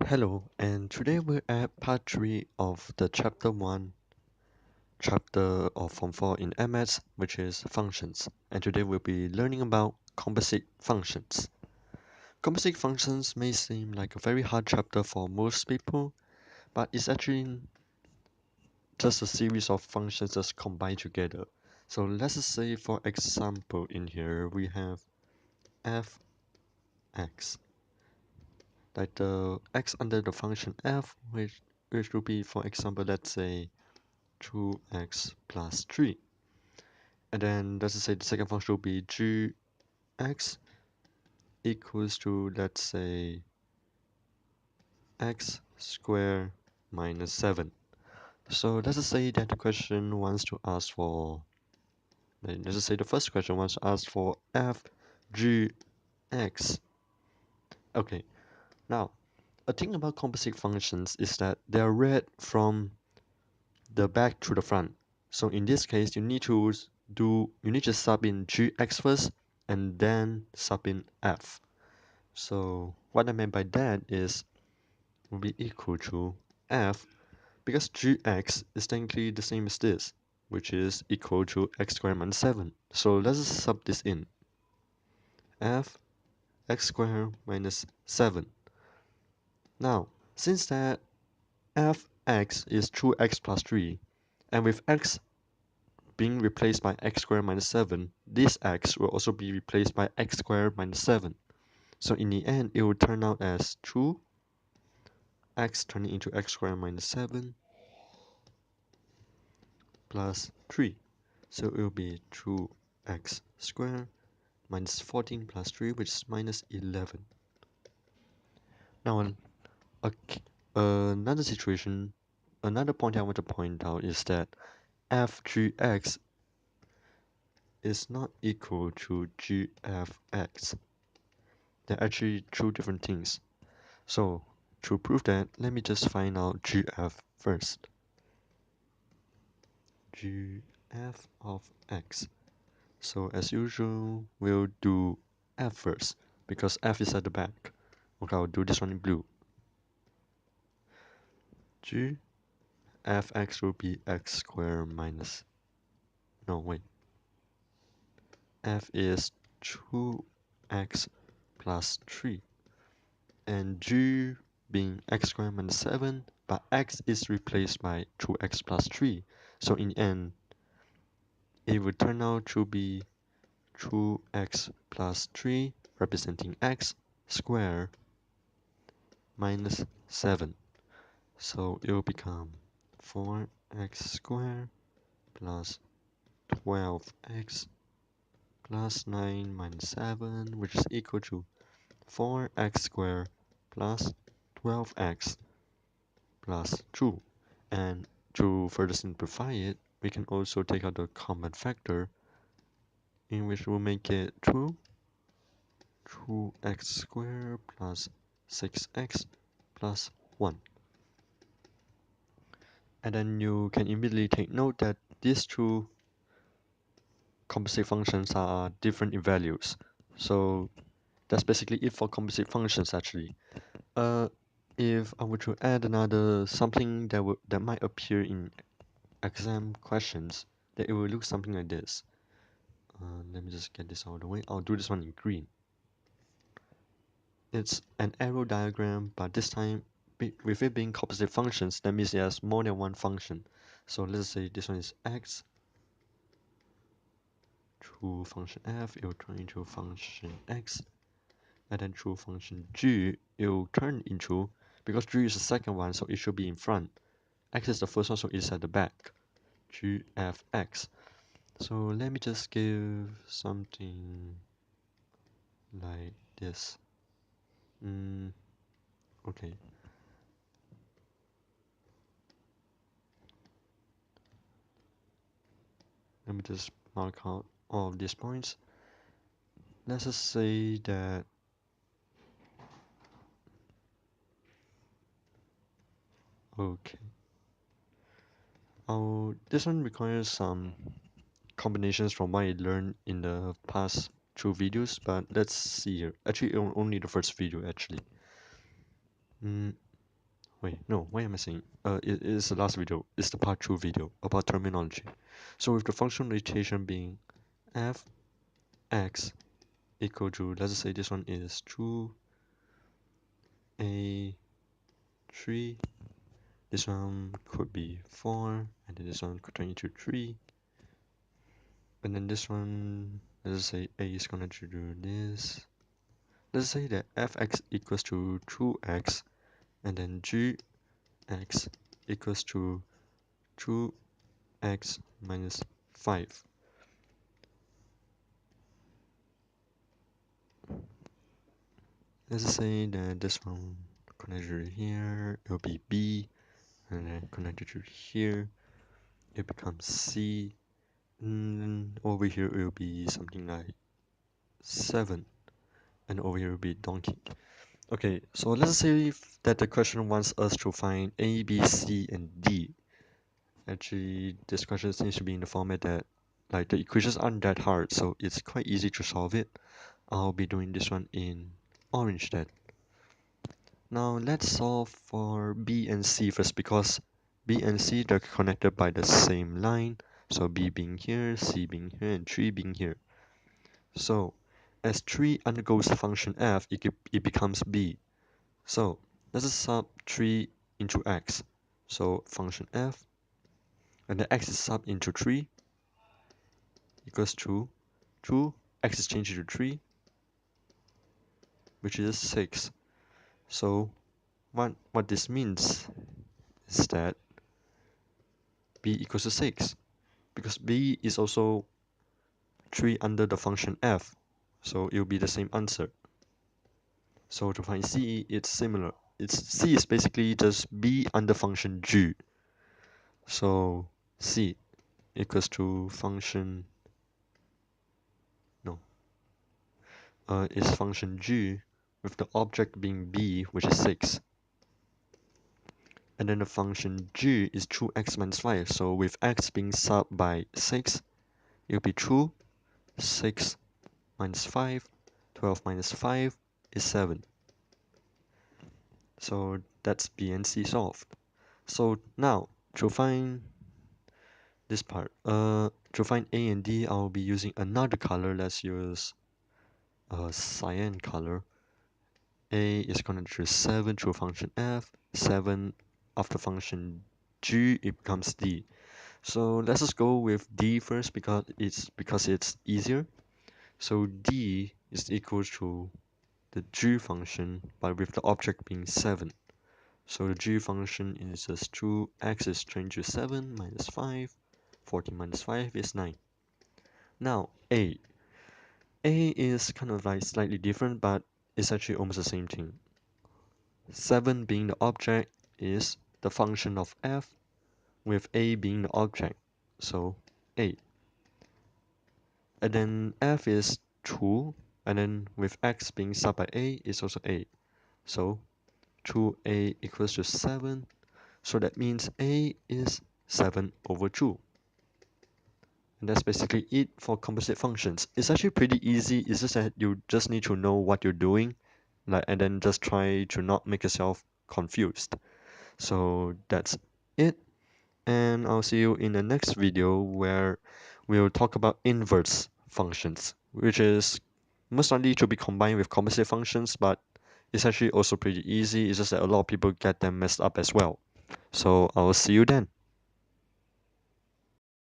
Hello, and today we're at part 3 of the chapter 1 chapter of Form 4 in MS, which is functions. And today we'll be learning about composite functions. Composite functions may seem like a very hard chapter for most people, but it's actually just a series of functions that's combined together. So let's just say, for example, in here we have fx, like the x under the function f, which will be, for example, let's say 2x plus 3. And then let's say the second function will be gx equals to, let's say, x squared minus 7. So let's just say that the question wants to ask for, let's just say the first question wants to ask for f gx. Okay, now, a thing about composite functions is that they are read from the back to the front. So in this case, you need to sub in gx first and then sub in f. So what I meant by that is will be equal to f, because gx is technically the same as this, which is equal to x squared minus 7. So let's just sub this in. F x squared minus 7. Now, since that fx is 2x plus 3, and with x being replaced by x squared minus 7, this x will also be replaced by x squared minus 7. So in the end, it will turn out as 2x turning into x squared minus 7 plus 3. So it will be 2x squared minus 14 plus 3, which is minus 11. Now, another situation, another point I want to point out is that fgx is not equal to gfx. They're actually two different things. So to prove that, let me just find out gf first. Gf of x. So as usual, we'll do f first, because f is at the back. Okay, I'll do this one in blue. G fx will be x squared minus, no wait, f is 2x plus 3, and g being x squared minus 7, but x is replaced by 2x plus 3, so in the end it will turn out to be 2x plus 3 representing x squared minus 7. So it will become 4x squared plus 12x plus 9 minus 7, which is equal to 4x squared plus 12x plus 2. And to further simplify it, we can also take out the common factor, in which we'll make it 2x squared plus 6x plus 1. And then you can immediately take note that these two composite functions are different in values. So that's basically it for composite functions actually. If I were to add another something that might appear in exam questions, that it will look something like this. Let me just get this out of the way. I'll do this one in green. It's an arrow diagram, but this time with it being composite functions, that means it has more than one function. So let's say this one is x through function f, it will turn into function x, and then through function g, it will turn into, because g is the second one, so it should be in front. X is the first one, so it's at the back. gfx. So let me just give something like this. Okay. Let me just mark out all of these points. Let's just say that okay. This one requires some combinations from what I learned in the past two videos, but let's see here. Actually, only the first video actually. Wait, no, why am I saying? It is the last video. It's the part 2 video about terminology. So with the function notation being f(x) equal to, let's say this one is 2a3. This one could be 4, and then this one could turn into 3. And then this one, let's say a is going to do this. Let's say that fx equals to 2x, and then gx equals to 2x minus 5. Let's say that this one connected to here, it will be b, and then connected to here, it becomes c. And over here it will be something like 7, and over here will be donkey. Okay, so let's say that the question wants us to find A, B, C, and D. Actually, this question seems to be in the format that, like, the equations aren't that hard, so it's quite easy to solve it. I'll be doing this one in orange then. Now let's solve for B and C first, because B and C, they're connected by the same line. So B being here, C being here, and 3 being here. So as 3 undergoes the function f, it becomes b. So let's sub 3 into x. So function f, and the x is sub into 3 equals to 2. X is changed to 3, which is 6. So what this means is that b equals to 6, because b is also 3 under the function f, so it will be the same answer. So to find c, it's similar. C is basically just b under function g. So c equals to function, no, is function g with the object being b, which is 6. And then the function g is 2x minus 5. So with x being sub by 6, it will be 2. 6 minus 5. 12 minus 5 is 7. So that's B and C solved. So now, to find this part, to find A and D, I'll be using another color. Let's use cyan color. A is going to choose 7 through function f. 7 after function g, it becomes D. So let's just go with D first because it's easier. So D is equal to the g function, but with the object being 7. So the g function is just 2x is changed to 7 minus 5. 14 minus 5 is 9. Now A. A is kind of like slightly different, but it's actually almost the same thing. 7 being the object is the function of f, with A being the object, so A. And then f is 2, and then with x being sub by A is also A. So 2a equals to 7. So that means A is 7 over 2. And that's basically it for composite functions. It's actually pretty easy. It's just that you just need to know what you're doing, and then just try to not make yourself confused. So that's it. And I'll see you in the next video where we'll talk about inverse functions, which is most likely to be combined with composite functions, but it's actually also pretty easy. It's just that a lot of people get them messed up as well. So I'll see you then.